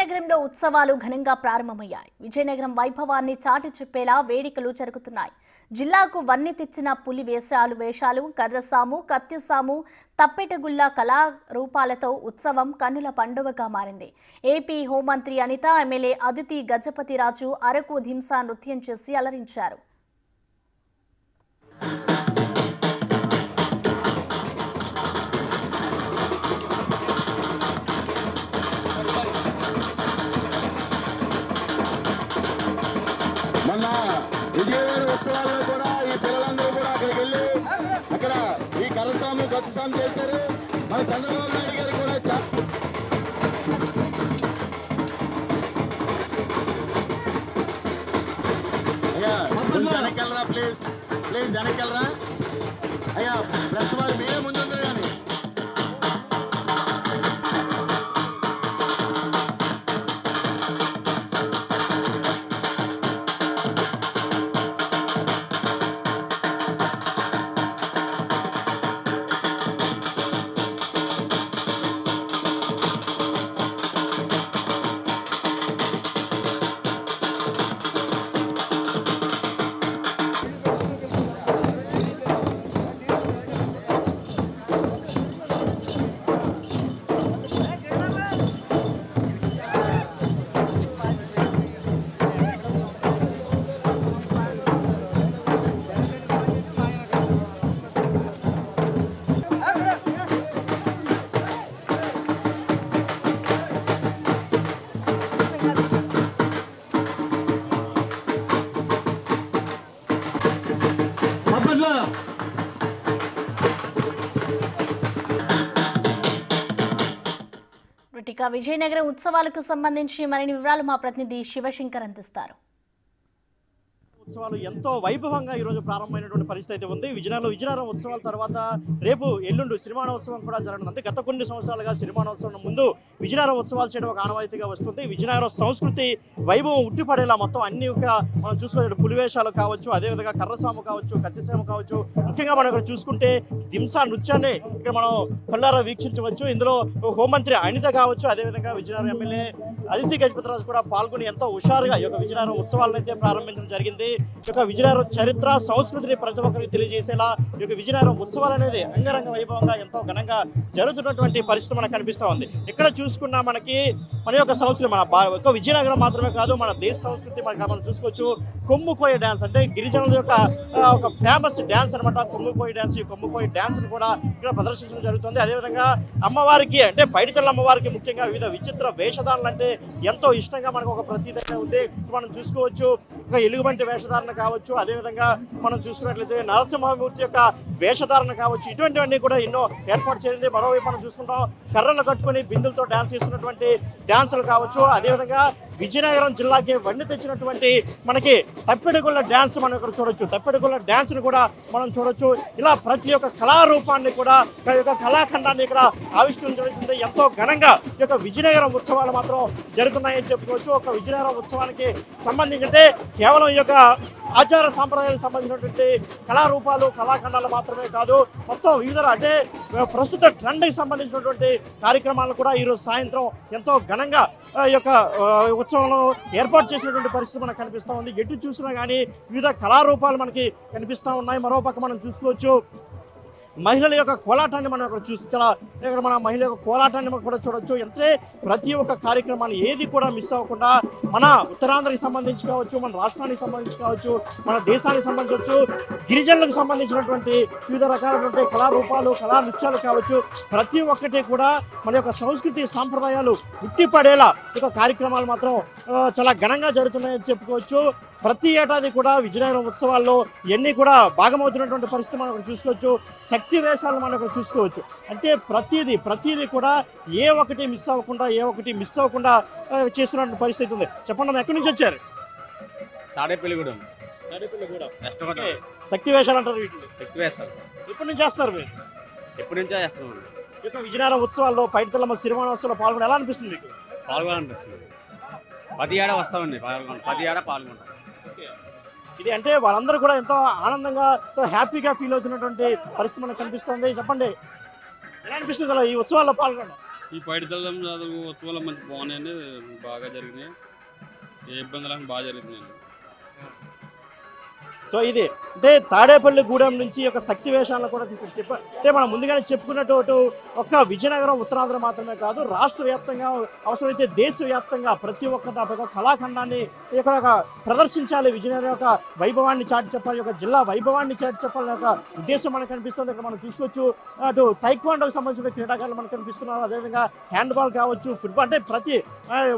విజయనగరంలో ఉత్సవాలు ఘనంగా ప్రారంభమయ్యాయి. విజయనగరం వైభవాన్ని చాటి చెప్పేలా వేడుకలు జరుగుతున్నాయి. జిల్లాకు వన్నె తెచ్చిన పులి వేషాలు, కర్రసాము, కత్తిసాము, తప్పెటగుళ్ళ కళారూపాలతో ఉత్సవం కన్నుల పండువగా మారింది. ఏపీ హోంమంత్రి అనిత, ఎమ్మెల్యే అదితి గజపతిరాజు అరకు ధింసా నృత్యం చేసి అలరించారు. మొన్న విజయవాడ ఉత్సవాల్లో కూడా ఈ పిల్లలందరూ కూడా అక్కడికి వెళ్ళి అక్కడ ఈ కరసాము గొప్పసాము చేశారు. మన చంద్రబాబు నాయుడు గారు కూడా అయ్యా వెనకెళ్ళరా, ప్లీజ్ వెనకెళ్ళరా అయ్యా. ప్రెస్ వారు మీరే ముందుందరు కానీ విజయనగరం ఉత్సవాలకు సంబంధించి మరిన్ని వివరాలు మా ప్రతినిధి శివశంకర్ అందిస్తారు. ఉత్సవాలు ఎంతో వైభవంగా ఈరోజు ప్రారంభమైనటువంటి పరిస్థితి అయితే ఉంది. విజయనగరం ఉత్సవాల తర్వాత రేపు ఎల్లుండి సిరిమానోత్సవం కూడా జరగనుంది. అంటే గత కొన్ని సంవత్సరాలుగా సిరిమానోత్సవం ముందు విజయనగరం ఉత్సవాలు చేయడం ఒక ఆనవాయితీగా వస్తుంది. విజయనగరం సంస్కృతి వైభవం ఉట్టిపడేలా మొత్తం అన్ని మనం చూసుకోవచ్చు. పులివేషాలు కావచ్చు, అదేవిధంగా కర్రసాము కావచ్చు, కత్తిసాము కావచ్చు, ముఖ్యంగా మనం ఇక్కడ చూసుకుంటే దింసా నృత్యాన్ని ఇక్కడ మనం కళ్ళారా వీక్షించవచ్చు. ఇందులో హోంమంత్రి అనిత కావచ్చు, అదేవిధంగా విజయనగరం ఎమ్మెల్యే అదితి గజపతిరాజు కూడా పాల్గొని ఎంతో హుషారుగా ఈ యొక్క విజయనగరం ఉత్సవాలను అయితే ప్రారంభించడం జరిగింది. ఈ యొక్క విజయనగరం చరిత్ర, సంస్కృతిని ప్రతి ఒక్కరికి తెలియజేసేలా ఈ యొక్క విజయనగరం ఉత్సవాలు అనేది అంగరంగ వైభవంగా ఎంతో ఘనంగా జరుగుతున్నటువంటి పరిస్థితి మనకు కనిపిస్తూ ఉంది. ఇక్కడ చూసుకున్నా మన యొక్క సంస్కృతి ఒక విజయనగరం మాత్రమే కాదు, మన దేశ సంస్కృతి మనం చూసుకోవచ్చు. కొమ్ముకోయ డ్యాన్స్ అంటే గిరిజనుల యొక్క ఒక ఫేమస్ డ్యాన్స్ అనమాట కొమ్ముకోయ డ్యాన్స్. ఈ కొమ్ముకోయ డ్యాన్స్ కూడా ఇక్కడ ప్రదర్శించడం జరుగుతుంది. అదేవిధంగా అమ్మవారికి అంటే పైడితల్లి అమ్మవారికి ముఖ్యంగా వివిధ విచిత్ర వేషధారణలు అంటే ఎంతో ఇష్టంగా మనకు ఒక ప్రతీదైతే ఉంది. మనం చూసుకోవచ్చు ఒక ఎలుగుబంటి వేషధారణ కావచ్చు, అదేవిధంగా మనం చూసుకున్నట్లయితే నరసింహమూర్తి యొక్క వేషధారణ కావచ్చు, ఇటువంటివన్నీ కూడా ఎన్నో ఏర్పాటు చేసింది. మరోవైపు మనం చూసుకుంటాం కర్రలు కట్టుకుని బిందులతో డ్యాన్స్ చేస్తున్నటువంటి డ్యాన్సులు కావచ్చు, అదేవిధంగా విజయనగరం జిల్లాకి వన్నె తెచ్చినటువంటి మనకి తప్పెటగుళ్ళ డ్యాన్స్ మనం ఇక్కడ చూడొచ్చు. తప్పెటగుళ్ళ డ్యాన్స్ని కూడా మనం చూడొచ్చు. ఇలా ప్రతి ఒక్క కళారూపాన్ని కూడా ఈ యొక్క కళాఖండాన్ని ఇక్కడ ఆవిష్కరించబడుతుంది. ఎంతో ఘనంగా ఈ యొక్క విజయనగరం ఉత్సవాలు మాత్రం జరుగుతున్నాయని చెప్పుకోవచ్చు. ఒక విజయనగరం ఉత్సవానికి సంబంధించి అంటే కేవలం ఈ యొక్క ఆచార సాంప్రదాయాలకు సంబంధించినటువంటి కళారూపాలు, కళాఖండాలు మాత్రమే కాదు, మొత్తం వివిధ అంటే ప్రస్తుత ట్రెండ్కి సంబంధించినటువంటి కార్యక్రమాలను కూడా ఈరోజు సాయంత్రం ఎంతో ఘనంగా ఈ యొక్క ఉత్సవంలో ఏర్పాటు చేసినటువంటి పరిస్థితి మనకు కనిపిస్తూ ఉంది. ఎటు చూసినా కానీ వివిధ కళారూపాలు మనకి కనిపిస్తూ ఉన్నాయి. మరోపక్క మనం చూసుకోవచ్చు మహిళల యొక్క కోలాటాన్ని మనం అక్కడ ఇక్కడ మన మహిళల యొక్క కోలాటాన్ని మనం కూడా చూడొచ్చు. అంటే ప్రతి ఒక్క కార్యక్రమాన్ని ఏది కూడా మిస్ అవ్వకుండా మన ఉత్తరాంధ్రకి సంబంధించి కావచ్చు, మన రాష్ట్రానికి సంబంధించి కావచ్చు, మన దేశానికి సంబంధించవచ్చు, గిరిజనులకు సంబంధించినటువంటి వివిధ రకాలైనటువంటి కళారూపాలు, కళా నృత్యాలు కావచ్చు, ప్రతి ఒక్కటి కూడా మన యొక్క సంస్కృతి సాంప్రదాయాలు ఉట్టిపడేలా ఈ కార్యక్రమాలు మాత్రం చాలా ఘనంగా జరుగుతున్నాయని చెప్పుకోవచ్చు. ప్రతి ఏడాది కూడా విజయనగరం ఉత్సవాల్లో ఇవన్నీ కూడా భాగమవుతున్నటువంటి పరిస్థితి మనం చూసుకోవచ్చు. శక్తి వేషాలు మనం ఇక్కడ చూసుకోవచ్చు. అంటే ప్రతిదీ కూడా ఏ ఒక్కటి మిస్ అవ్వకుండా చేస్తున్నటువంటి పరిస్థితి ఉంది. చెప్పండి, ఎక్కడి నుంచి వచ్చారు? తాడేపల్లిగూడెం. శక్తి వేషాలు అంటారు వీటిని. శక్తి వేషాలు ఎప్పటి నుంచి చేస్తున్నారు మీరు? ఎప్పటి నుంచో చేస్తున్నాం. ఇక విజయనగరం ఉత్సవాల్లో పైడితల్లమ్మ సిరిమానోత్సవంలో పాల్గొని ఎలా అనిపిస్తుంది మీకు? పాల్గొనాలనిపిస్తుంది. ప్రతి ఏడా వస్తామండి, ప్రతి ఏడా పాల్గొంటాం. ఇది అంటే వాళ్ళందరూ కూడా ఎంతో ఆనందంగా హ్యాపీగా ఫీల్ అవుతున్నటువంటి పరిస్థితి మనకు కనిపిస్తుంది. చెప్పండి, ఎలా అనిపిస్తుంది అలా ఈ ఉత్సవాల్లో పాల్గొనడం? ఈ పైడితల్లం జాతర ఉత్సవాలు మంచి బాగున్నాయండి, బాగా జరిగినాయి. ఏ ఇబ్బంది లేకుండా బాగా జరుగుతున్నాయండి. సో ఇది అంటే తాడేపల్లిగూడెం నుంచి ఒక శక్తి వేషాలను కూడా అంటే మనం ముందుగానే చెప్పుకున్నట్టు ఒక్క విజయనగరం ఉత్తరాంధ్ర మాత్రమే కాదు, రాష్ట్ర వ్యాప్తంగా అవసరమైతే దేశవ్యాప్తంగా ప్రతి ఒక్క కళాఖండాన్ని ఇక్కడ ఒక ప్రదర్శించాలి, విజయనగరం యొక్క వైభవాన్ని చాటి చెప్పాలి, ఒక జిల్లా వైభవాన్ని చాటి చెప్పాలనే ఒక ఉద్దేశం మనకు కనిపిస్తుంది. ఇక్కడ మనం చూసుకోవచ్చు అటు తైక్వాండోకి సంబంధించిన క్రీడాకారులు మనకు కనిపిస్తున్నారు, అదేవిధంగా హ్యాండ్బాల్ కావచ్చు, ఫుట్బాల్, అంటే ప్రతి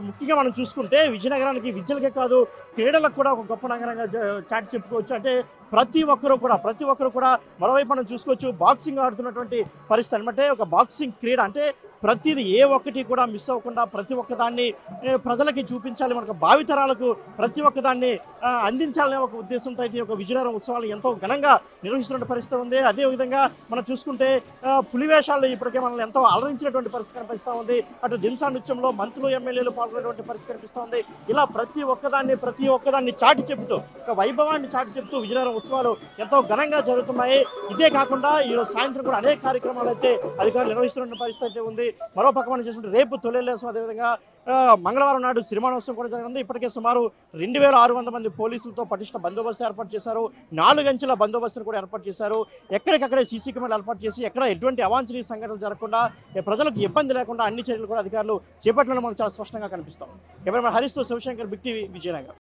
ముఖ్యంగా మనం చూసుకుంటే విజయనగరానికి విద్యలకే కాదు క్రీడలకు కూడా ఒక గొప్ప నగరంగా చాటి చెప్పుకోవచ్చు. అంటే ప్రతి ఒక్కరు కూడా మరోవైపు మనం చూసుకోవచ్చు బాక్సింగ్ ఆడుతున్నటువంటి పరిస్థితి. అంటే ఒక బాక్సింగ్ క్రీడ అంటే ప్రతిది ఏ ఒక్కటి కూడా మిస్ అవ్వకుండా ప్రతి ఒక్కదాన్ని ప్రజలకి చూపించాలి, మనకు భావితరాలకు ప్రతి ఒక్కదాన్ని అందించాలనే ఒక ఉద్దేశంతో అయితే ఒక విజయనగరం ఉత్సవాలు ఎంతో ఘనంగా నిర్వహిస్తున్న పరిస్థితి ఉంది. అదేవిధంగా మనం చూసుకుంటే పులివేషాలు ఇప్పటికే మనల్ని ఎంతో అలరించినటువంటి పరిస్థితి కనిపిస్తూ ఉంది. అటు దింసా నృత్యంలో మంత్రులు ఎమ్మెల్యేలు పాల్గొనేటువంటి పరిస్థితి కనిపిస్తూ ఉంది. ఇలా ప్రతి ఒక్కదాన్ని చాటి చెబుతూ ఒక వైభవాన్ని చాటి చెబుతూ విజయనగరం ఉత్సవాలు ఎంతో ఘనంగా జరుగుతున్నాయి. ఇదే కాకుండా ఈరోజు సాయంత్రం కూడా అనేక కార్యక్రమాలు అయితే అధికారులు నిర్వహిస్తున్న పరిస్థితి అయితే ఉంది. మరో పక్క మనం చూసుకుంటే రేపు తొలిలేసం, అదేవిధంగా మంగళవారం నాడు సిరిమానోత్సవం కూడా జరిగింది. ఇప్పటికే సుమారు 2600 మంది పోలీసులతో పటిష్ట బందోబస్తు ఏర్పాటు చేశారు, 4 అంచెల బందోబస్తును కూడా ఏర్పాటు చేశారు. ఎక్కడికక్కడే సీసీ కెమెరాలు ఏర్పాటు చేసి ఎక్కడ ఎటువంటి అవాంఛనీయ సంఘటనలు జరగకుండా ప్రజలకు ఇబ్బంది లేకుండా అన్ని చర్యలు కూడా అధికారులు చేపట్టడం మనకు చాలా స్పష్టంగా కనిపిస్తాం. కెమెరామెన్ హరీష్తో శివశంకర్, బిగ్ టీవీ, విజయనగరం.